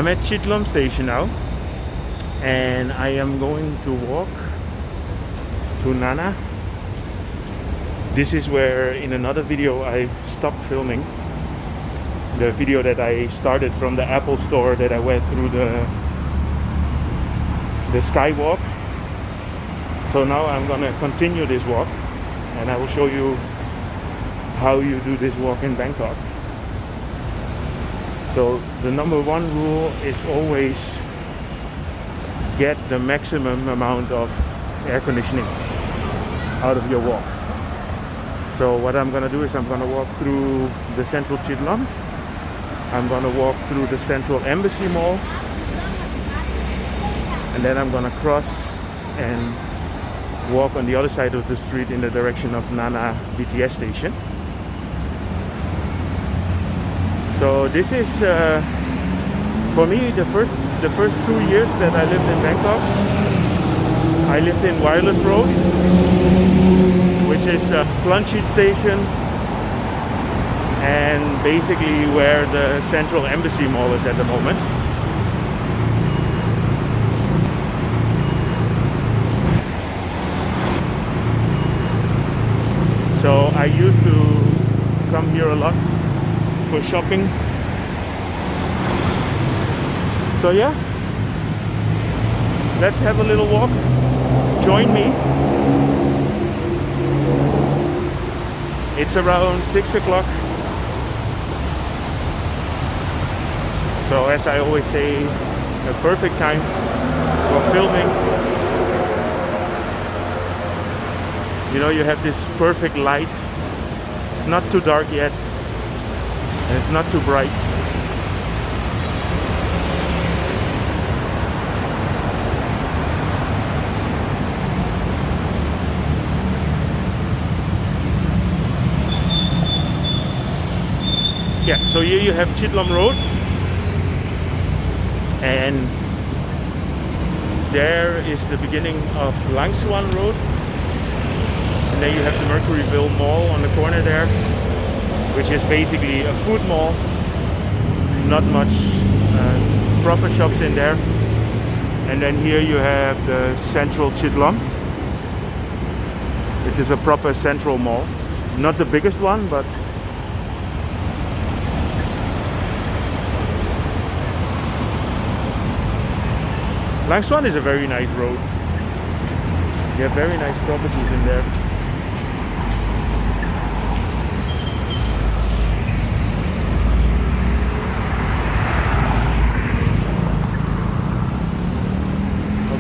I'm at Chidlom station now, and I am going to walk to Nana. This is where in another video I stopped filming. The video that I started from the Apple store that I went through the Skywalk. So now I'm gonna continue this walk, and I will show you how you do this walk in Bangkok. So the number one rule is always get the maximum amount of air conditioning out of your walk. So what I'm gonna do is I'm gonna walk through the central Chidlom. I'm gonna walk through the central embassy mall, and then I'm gonna cross and walk on the other side of the street in the direction of Nana BTS station. So this is for me the first 2 years that I lived in Bangkok. I lived in Wireless Road, which is a Ploenchit station and basically where the central embassy mall is at the moment. So I used to come here a lot for shopping. So yeah, let's have a little walk. Join me. It's around 6 o'clock. So as I always say, a perfect time for filming. You know, you have this perfect light. It's not too dark yet, and it's not too bright. Yeah, so here you have Chidlom Road, and there is the beginning of Lang Swan Road. And then you have the Mercuryville Mall on the corner there, which is basically a food mall. Not much proper shops in there. And then here you have the central Chidlom, which is a proper central mall. Not the biggest one, but Lang Swan is a very nice road. You have very nice properties in there.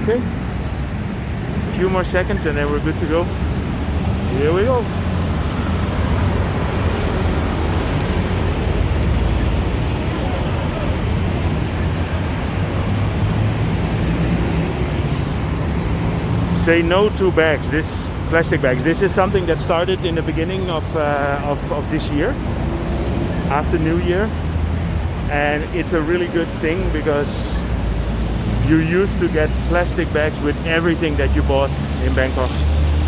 Okay, a few more seconds and then we're good to go. Here we go. Say no to bags, this plastic bags. This is something that started in the beginning of this year, after New Year, and it's a really good thing because you used to get plastic bags with everything that you bought in Bangkok.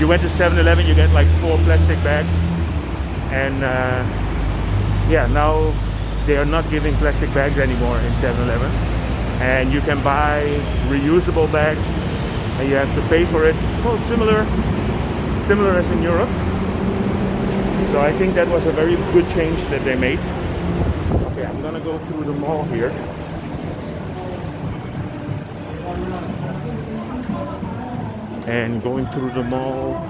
You went to 7-Eleven, you get like 4 plastic bags, and yeah, now they are not giving plastic bags anymore in 7-Eleven, and you can buy reusable bags and you have to pay for it. Well, similar as in Europe. So I think that was a very good change that they made. Okay, I'm gonna go through the mall here. And going through the mall,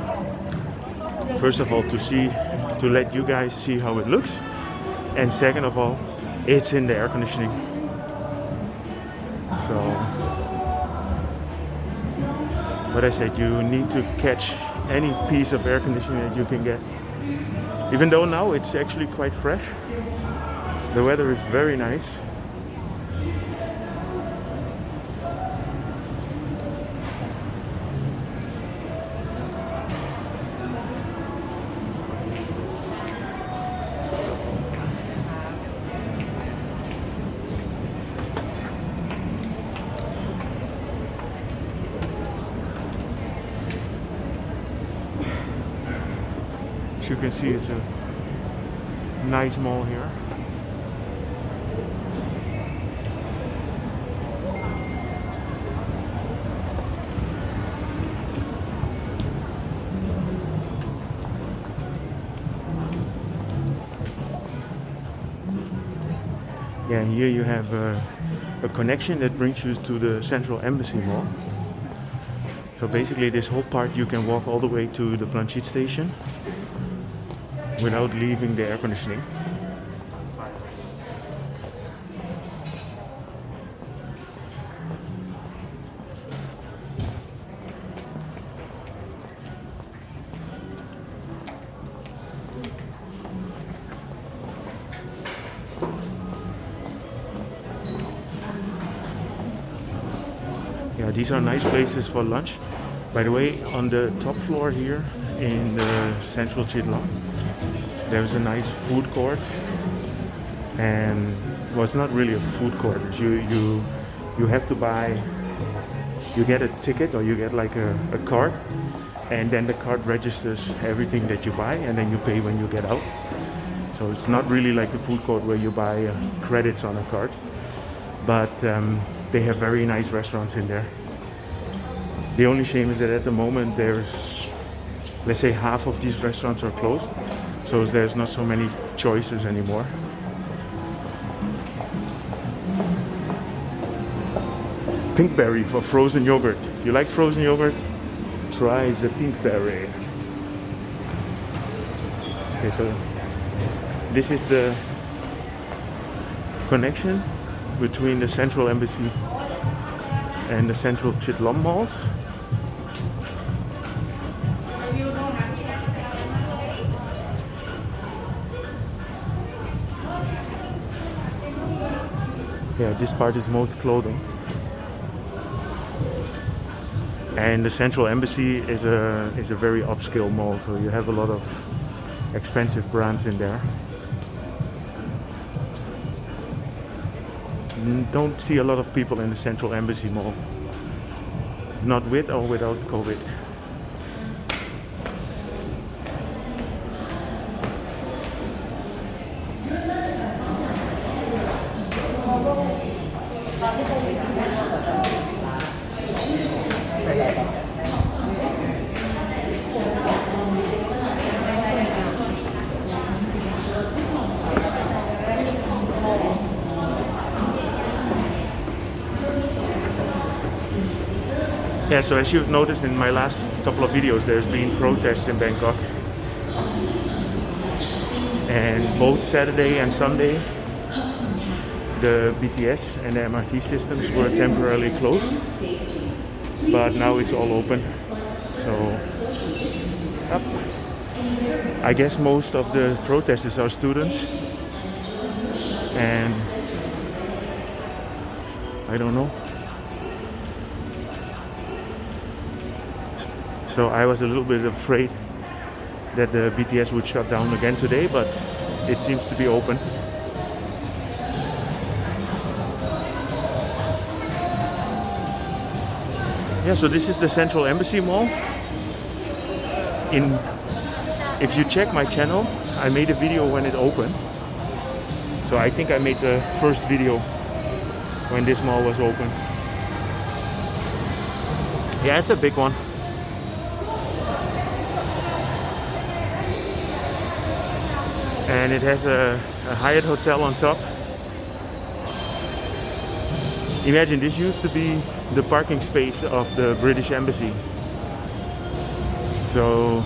first of all to let you guys see how it looks, and second of all, it's in the air conditioning. So but I said you need to catch any piece of air conditioning that you can get. Even though now it's actually quite fresh. The weather is very nice. As you can see, it's a nice mall here. Yeah, here you have a connection that brings you to the Central Embassy Mall. So basically this whole part you can walk all the way to the Ploenchit station without leaving the air conditioning. Yeah, these are nice places for lunch. By the way, on the top floor here in the central Chidlom, there's a nice food court. And well, it's not really a food court. You have to buy. You get a ticket or you get like a card, and then the card registers everything that you buy, and then you pay when you get out. So it's not really like a food court where you buy credits on a card, but they have very nice restaurants in there. The only shame is that at the moment there's, let's say, half of these restaurants are closed, so there's not so many choices anymore. Pinkberry for frozen yogurt. If you like frozen yogurt, try the pinkberry. Okay, so this is the connection between the Central Embassy and the Central Chidlom malls. Yeah, this part is most clothing. And the Central Embassy is a very upscale mall, so you have a lot of expensive brands in there. Don't see a lot of people in the Central Embassy Mall. Not with or without COVID. Yeah, so as you've noticed in my last couple of videos, there's been protests in Bangkok. And both Saturday and Sunday, the BTS and the MRT systems were temporarily closed. But now it's all open. So, I guess most of the protesters are students. And I don't know. So I was a little bit afraid that the BTS would shut down again today, but it seems to be open. Yeah, so this is the Central Embassy Mall. If you check my channel, I made a video when it opened. So I think I made the first video when this mall was open. Yeah, it's a big one. And it has a Hyatt hotel on top. Imagine, this used to be the parking space of the British Embassy. So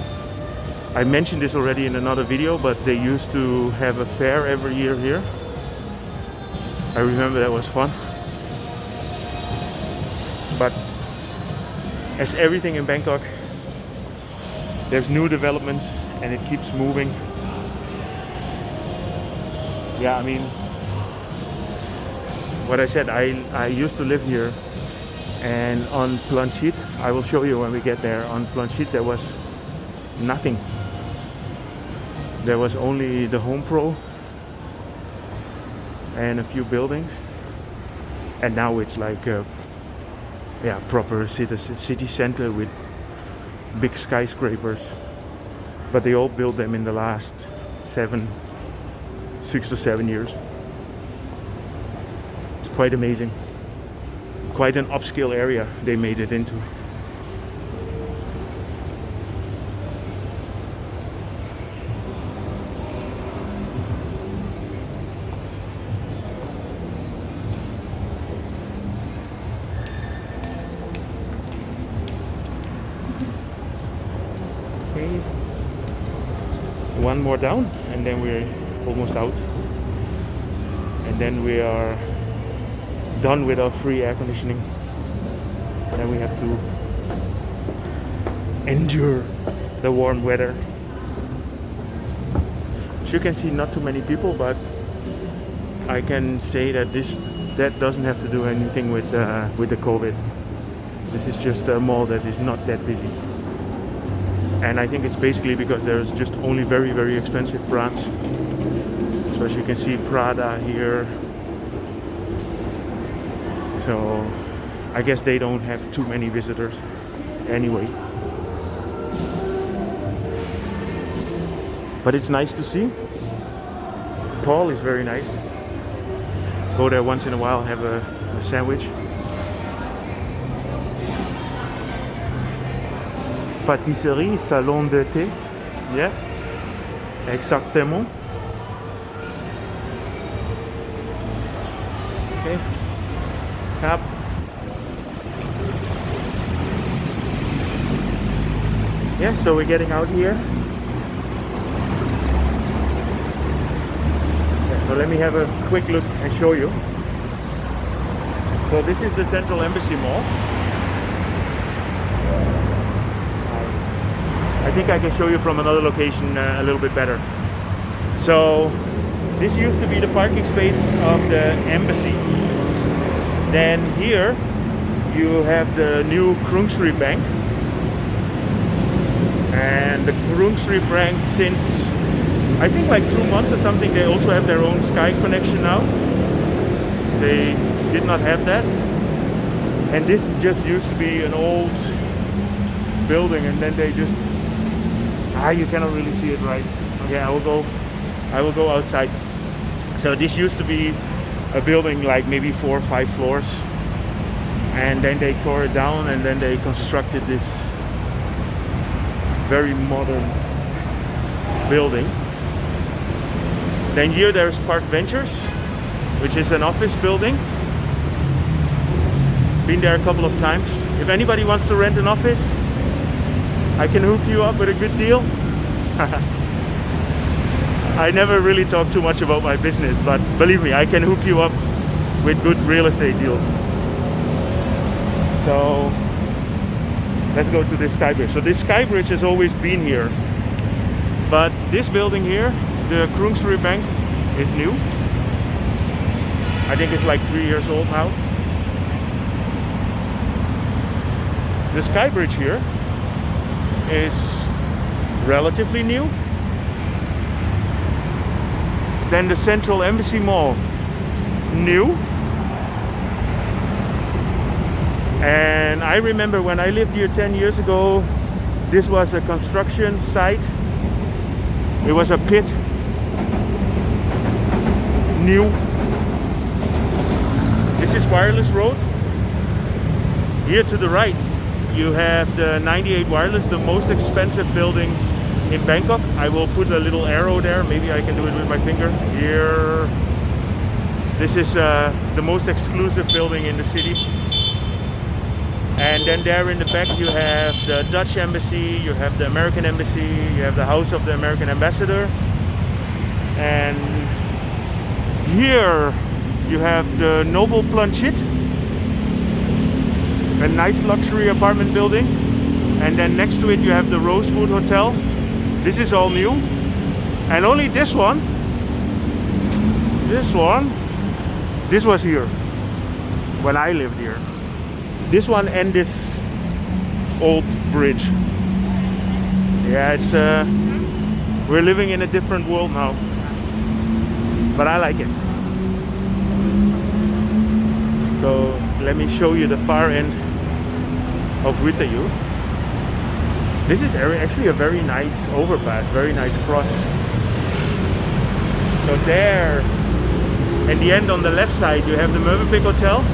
I mentioned this already in another video, but they used to have a fair every year here. I remember that was fun. But as everything in Bangkok, there's new developments and it keeps moving. Yeah, I mean, what I said, I used to live here, and on Ploenchit, I will show you when we get there, on Ploenchit there was nothing. There was only the Home Pro and a few buildings, and now it's like a proper city center with big skyscrapers, but they all built them in the last 6 to 7 years. It's quite amazing. Quite an upscale area they made it into. one more down and then we're almost out, and then we are done with our free air conditioning. Then we have to endure the warm weather. As you can see, not too many people, but I can say that that doesn't have to do anything with the COVID. This is just a mall that is not that busy, and I think it's basically because there's just only very, very expensive brands. So as you can see, Prada here. So I guess they don't have too many visitors anyway. But it's nice to see. Paul is very nice. Go there once in a while, have a sandwich. Pâtisserie, salon de thé. Yeah, exactement. Okay. Up. Yeah, so we're getting out here. So let me have a quick look and show you. So this is the Central Embassy Mall. I think I can show you from another location a little bit better. So this used to be the parking space of the embassy. Then here you have the new Krungkai Bank. And the Krungkai Bank, since I think like 2 months or something, they also have their own Sky connection now. They did not have that. And this just used to be an old building, and then they just you cannot really see it right. Okay, I will go outside. So this used to be a building like maybe 4 or 5 floors, and then they tore it down, and then they constructed this very modern building. Then here there's Park Ventures, which is an office building. Been there a couple of times. If anybody wants to rent an office, I can hook you up with a good deal. I never really talk too much about my business, but believe me, I can hook you up with good real estate deals. So let's go to this sky bridge. So this sky bridge has always been here, but this building here, the Krungkai Bank, is new. I think it's like 3 years old now. The sky bridge here is relatively new. Then the Central Embassy Mall, new. And I remember when I lived here 10 years ago, this was a construction site. It was a pit. New. This is Wireless Road. Here to the right, you have the 98 Wireless, the most expensive building in Bangkok. I will put a little arrow there. Maybe I can do it with my finger. Here. This is the most exclusive building in the city. And then there in the back you have the Dutch Embassy, you have the American Embassy, you have the house of the American Ambassador. And here you have the Noble Ploenchit, a nice luxury apartment building. And then next to it you have the Rosewood Hotel. This is all new. And only this one, this was here when I lived here. This one and this old bridge. Yeah, it's we're living in a different world now, but I like it. So let me show you the far end of Witayu. This is actually a very nice overpass, very nice cross. So there, at the end on the left side, you have the Mercuryville Hotel,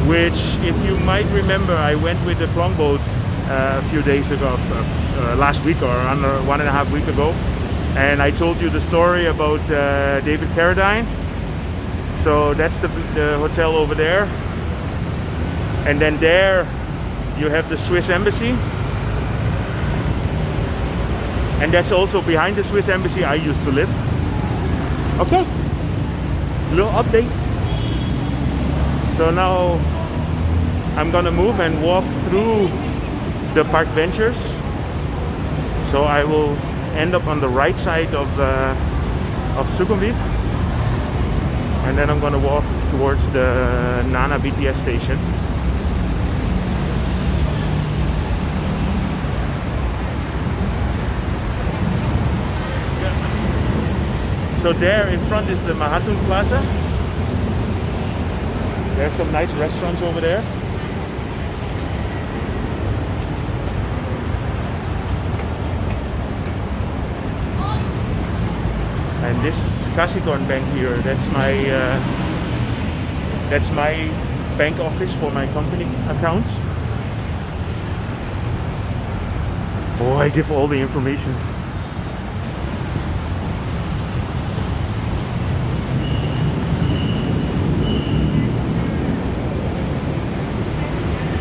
which, if you might remember, I went with the longboat a few days ago, last week or under 1.5 weeks ago, and I told you the story about David Carradine. So that's the hotel over there, and then there you have the Swiss Embassy, And that's also behind the Swiss embassy I used to live. Okay, little update. So now I'm gonna move and walk through the Park Ventures. So I will end up on the right side of Sukhumvit, and then I'm gonna walk towards the Nana BTS station. So there in front is the Mahatun Plaza. There's some nice restaurants over there. And this Kasikorn bank here, that's my bank office for my company accounts. Oh, I give all the information.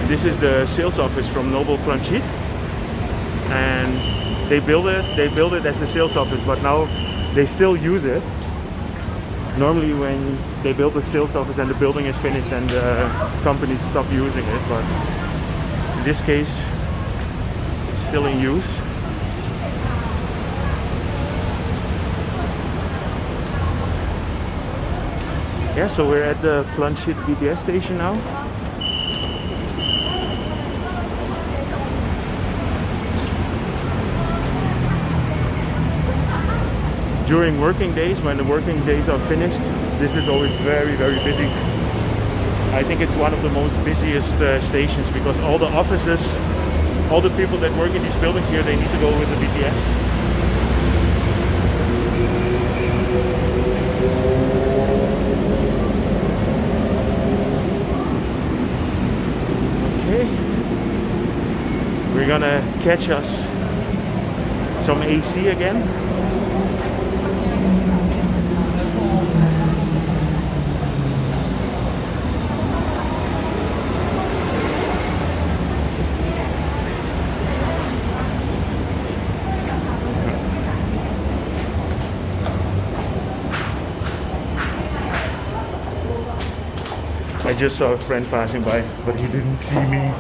This is the sales office from Noble Ploenchit, and they build it as a sales office, but now they still use it. Normally when they build a sales office and the building is finished, and the companies stop using it, but in this case it's still in use. Yeah, so we're at the Ploenchit BTS station now. During working days, when the working days are finished, this is always very, very busy. I think it's one of the most busiest stations, because all the offices, all the people that work in these buildings here, they need to go with the BTS. Okay, we're gonna catch us some AC again. I just saw a friend passing by, but he didn't see me.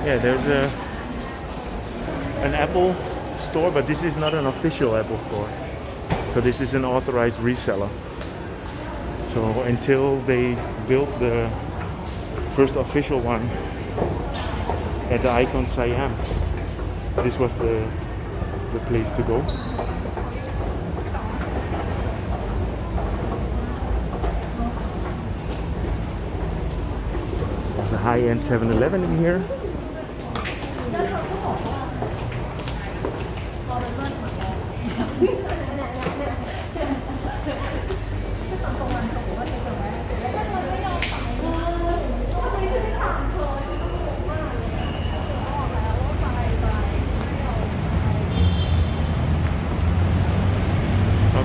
Yeah, there's an Apple store, but this is not an official Apple store. So this is an authorized reseller. So until they built the first official one at the Icon Siam, this was the place to go. There's a high-end 7-Eleven in here.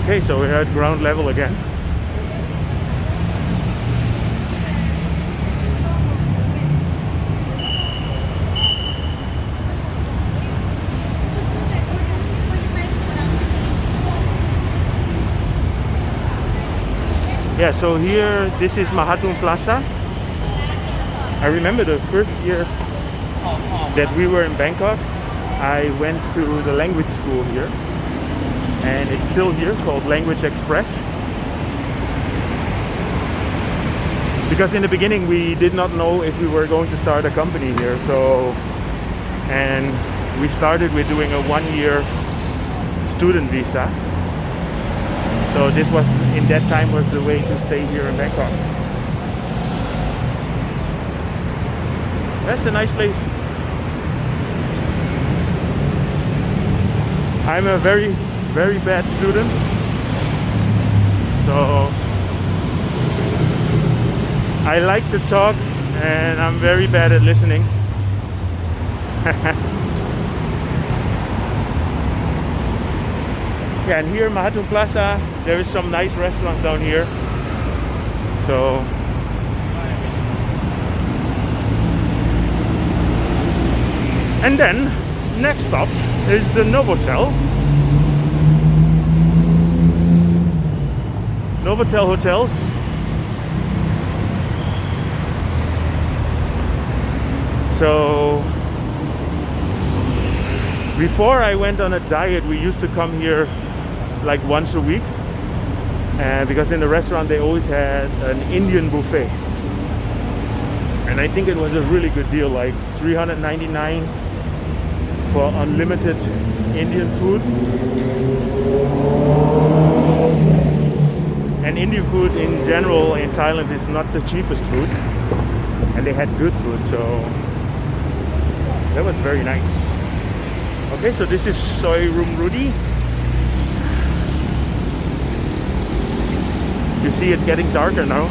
Okay, so we're at ground level again. Yeah, so here, this is Mahatun Plaza. I remember the first year that we were in Bangkok, I went to the language school here. And it's still here, called Language Express. Because in the beginning we did not know if we were going to start a company here, so, and we started with doing a 1-year student visa. So this was, in that time, was the way to stay here in Bangkok. That's a nice place. I'm a very bad student, so I like to talk and I'm very bad at listening. Yeah, and here Mahatun Plaza, there is some nice restaurants down here. So and then next stop is the Novotel. Novotel hotels. So before I went on a diet, we used to come here like once a week, because in the restaurant they always had an Indian buffet, and I think it was a really good deal, like $399 for unlimited Indian food. And Indian food in general in Thailand is not the cheapest food, and they had good food, so that was very nice. Okay, so this is Soy Room Rudy. You see it's getting darker now.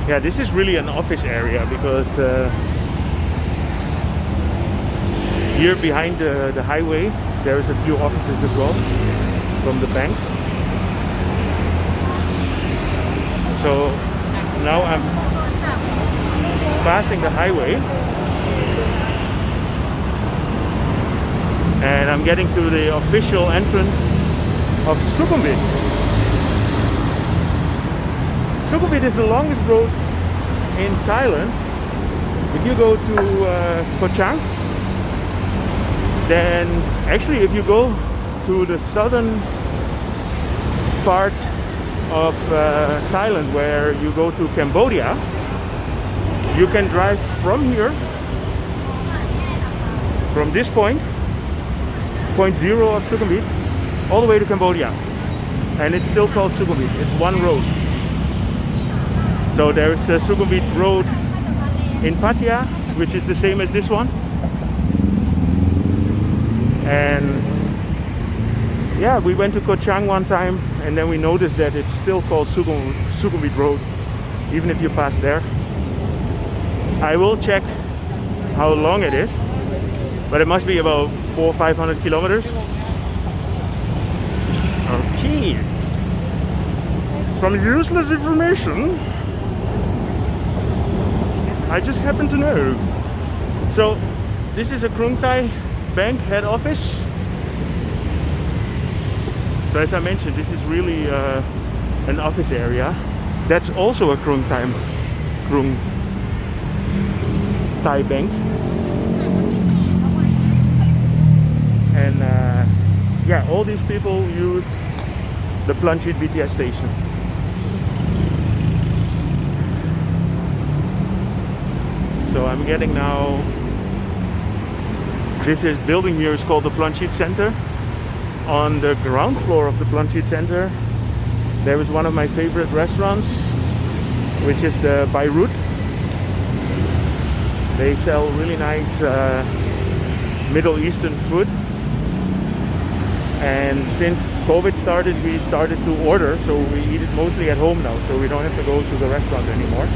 Yeah, this is really an office area because here behind the highway there is a few offices as well from the banks. So now I'm passing the highway and I'm getting to the official entrance of Sukhumvit. Sukhumvit is the longest road in Thailand. If you go to Koh Chang, then actually if you go to the southern part of Thailand where you go to Cambodia, you can drive from here, from this point 0 of Sukhumvit, all the way to Cambodia, and it's still called Sukhumvit. It's one road. So there's a Sukhumvit road in Pattaya, which is the same as this one. And yeah, we went to Koh Chang one time and then we noticed that it's still called Sukhumvit Road, even if you pass there. I will check how long it is, but it must be about 400 or 500 kilometers. Okay. Some useless information I just happen to know. So this is a Krungkai bank head office. So as I mentioned, this is really an office area. That's also a Krungkai bank. And yeah, all these people use the Ploenchit BTS station. So I'm getting now, this building here is called the Ploenchit Center. On the ground floor of the Ploenchit Center there is one of my favorite restaurants, which is the Beirut. They sell really nice Middle Eastern food, and since COVID started we started to order, so we eat it mostly at home now, so we don't have to go to the restaurant anymore.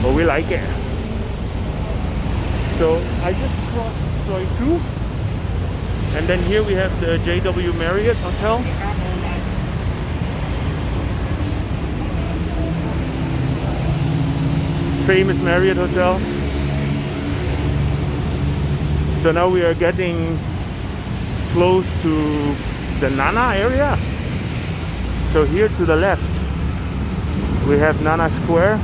But we like it. So I just crossed Soi 2, and then here we have the JW Marriott Hotel. Famous Marriott Hotel. So now we are getting close to the Nana area. So here to the left we have Nana Square,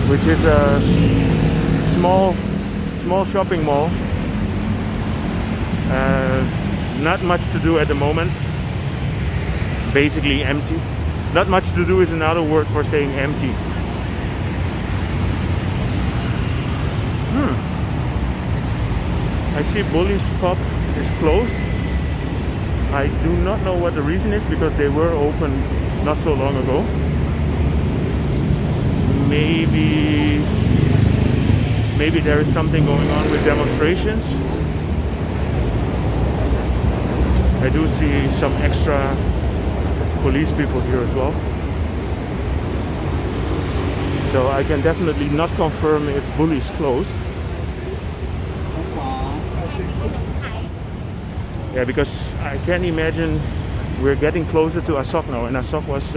which is a small shopping mall. Not much to do at the moment. Basically empty. Not much to do is another word for saying empty. I see Bully's Pub is closed. I do not know what the reason is, because they were open not so long ago. Maybe there is something going on with demonstrations. I do see some extra police people here as well. So I can definitely not confirm if Buli is closed. Yeah, because I can imagine we're getting closer to Asok now, and Asok was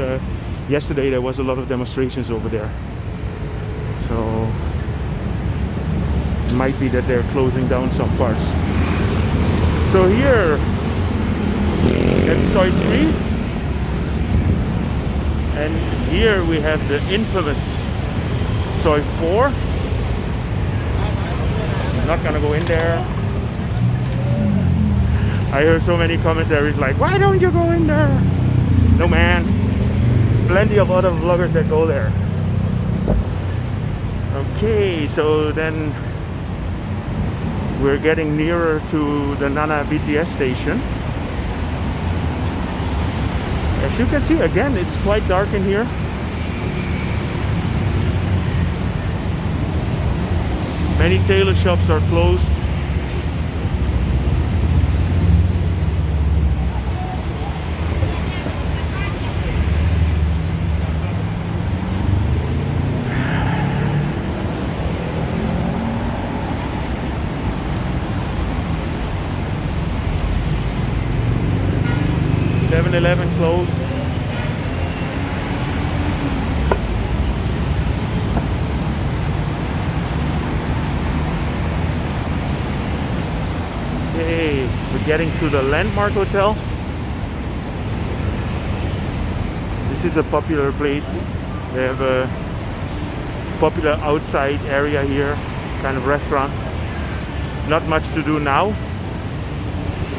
yesterday there was a lot of demonstrations over there. So it might be that they're closing down some parts. So here that's Soi 3, and here we have the infamous Soi 4. I'm not gonna go in there. I heard so many commentaries like, why don't you go in there? No man, plenty of other vloggers that go there. Okay, so then we're getting nearer to the Nana BTS station. As you can see, again, it's quite dark in here. Many tailor shops are closed. Eleven closed. Okay, we're getting to the Landmark Hotel. This is a popular place. They have a popular outside area here, kind of restaurant. Not much to do now,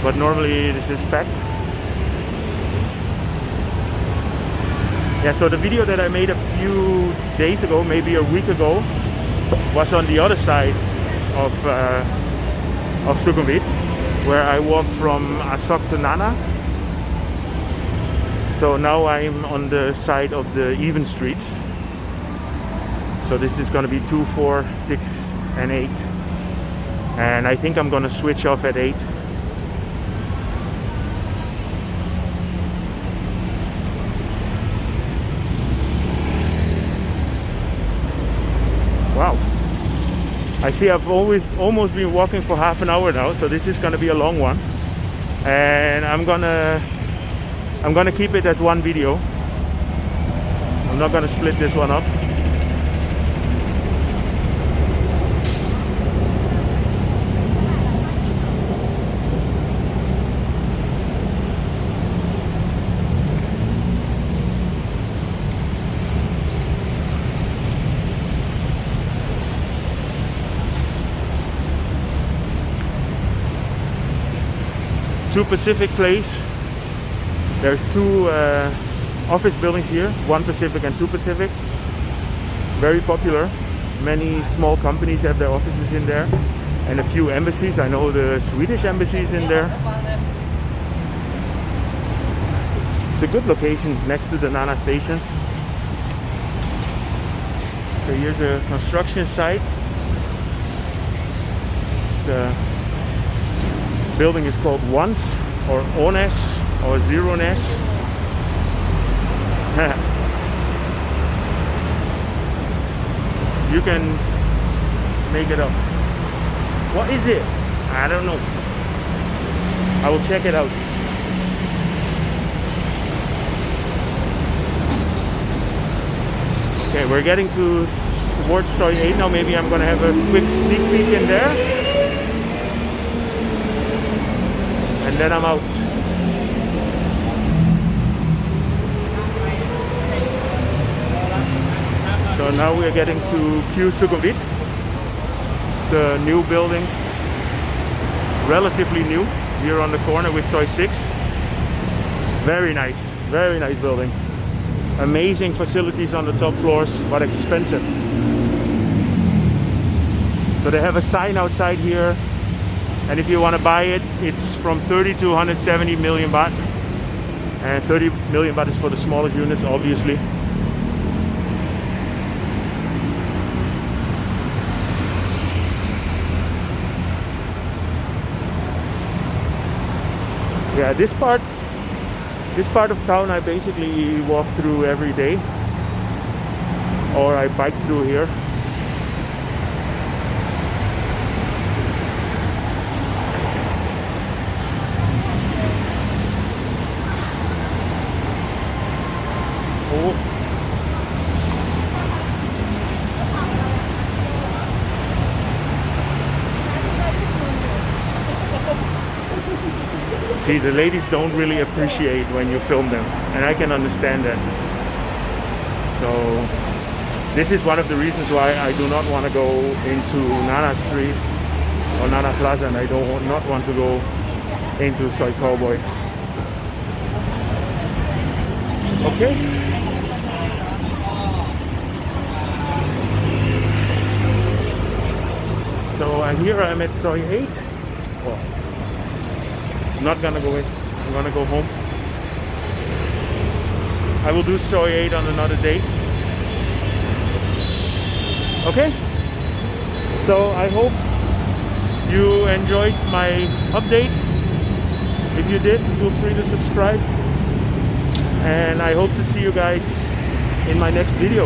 but normally this is packed. Yeah, so the video that I made a few days ago, maybe a week ago, was on the other side of Sukhumvit, where I walked from Asok to Nana. So now I'm on the side of the even streets. So this is going to be 2, 4, 6, and 8. And I think I'm going to switch off at 8. Wow, I see I've almost been walking for half an hour now, so this is gonna be a long one, and I'm gonna keep it as one video. I'm not gonna split this one up. Two Pacific Place. There's two office buildings here, one Pacific and two Pacific. Very popular. Many small companies have their offices in there, and a few embassies. I know the Swedish embassy is in there. It's a good location next to the Nana station. So here's a construction site. Building is called Once or Ones or Zero Nest. You can make it up. What is it? I don't know. I will check it out. Okay, we're getting towards Soi 8 now. Maybe I'm gonna have a quick sneak peek in there. And then I'm out. So now we're getting to Q Sukhumvit. It's a new building, relatively new, here on the corner with Soi 6. Very nice building. Amazing facilities on the top floors, but expensive. So they have a sign outside here, and if you want to buy it, it's from 30 to 170 million baht. And 30 million baht is for the smallest units, obviously. Yeah, this part of town I basically walk through every day, or I bike through here. Oh. See, the ladies don't really appreciate when you film them, and I can understand that. So this is one of the reasons why I do not want to go into Nana Street or Nana Plaza, and I not want to go into Soy Cowboy. Okay. So here I'm at Soy 8. Oh. Not gonna go in. I'm gonna go home. I will do Soy 8 on another day. Okay? So I hope you enjoyed my update. If you did, feel free to subscribe. And I hope to see you guys in my next video.